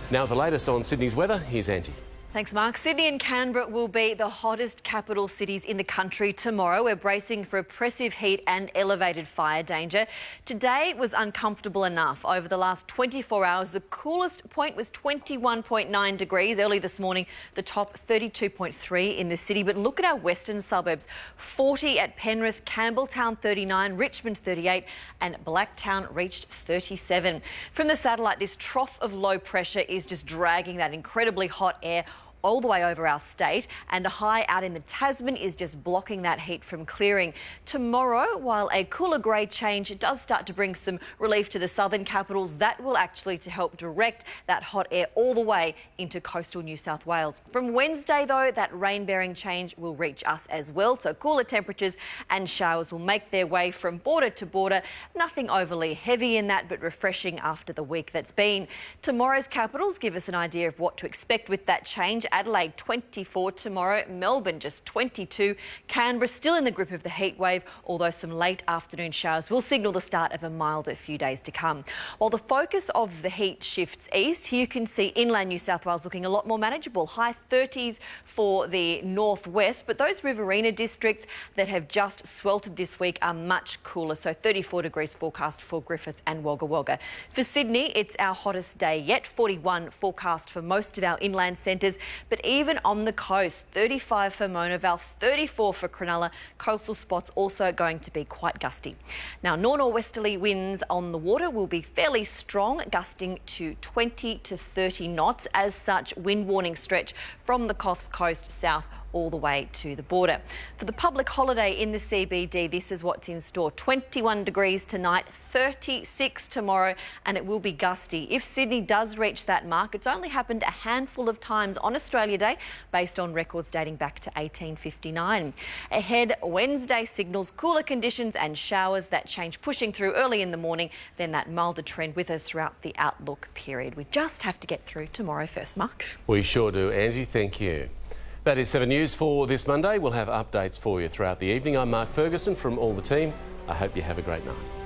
Now the latest on Sydney's weather, here's Angie. Thanks, Mark. Sydney and Canberra will be the hottest capital cities in the country tomorrow. We're bracing for oppressive heat and elevated fire danger. Today was uncomfortable enough. Over the last 24 hours, the coolest point was 21.9 degrees. Early this morning, the top 32.3 in the city. But look at our western suburbs. 40 at Penrith, Campbelltown 39, Richmond 38 and Blacktown reached 37. From the satellite, this trough of low pressure is just dragging that incredibly hot air all the way over our state, and a high out in the Tasman is just blocking that heat from clearing. Tomorrow, while a cooler grey change does start to bring some relief to the southern capitals, that will actually to help direct that hot air all the way into coastal New South Wales. From Wednesday, though, that rain-bearing change will reach us as well, so cooler temperatures and showers will make their way from border to border. Nothing overly heavy in that, but refreshing after the week that's been. Tomorrow's capitals give us an idea of what to expect with that change. Adelaide 24 tomorrow, Melbourne just 22, Canberra still in the grip of the heat wave, although some late afternoon showers will signal the start of a milder few days to come. While the focus of the heat shifts east, here you can see inland New South Wales looking a lot more manageable. High 30s for the northwest, but those Riverina districts that have just sweltered this week are much cooler, so 34 degrees forecast for Griffith and Wagga Wagga. For Sydney, it's our hottest day yet, 41 forecast for most of our inland centres, but even on the coast, 35 for Mona Vale, 34 for Cronulla. Coastal spots also going to be quite gusty. Now, north-northwesterly winds on the water will be fairly strong, gusting to 20 to 30 knots. As such, wind warning stretch from the coast south all the way to the border. For the public holiday in the CBD, this is what's in store. 21 degrees tonight, 36 tomorrow, and it will be gusty. If Sydney does reach that mark, it's only happened a handful of times on Australia Day, based on records dating back to 1859. Ahead, Wednesday signals cooler conditions and showers that change, pushing through early in the morning, then that milder trend with us throughout the outlook period. We just have to get through tomorrow first, Mark. We sure do, Angie. Thank you. That is 7 News for this Monday. We'll have updates for you throughout the evening. I'm Mark Ferguson from all the team. I hope you have a great night.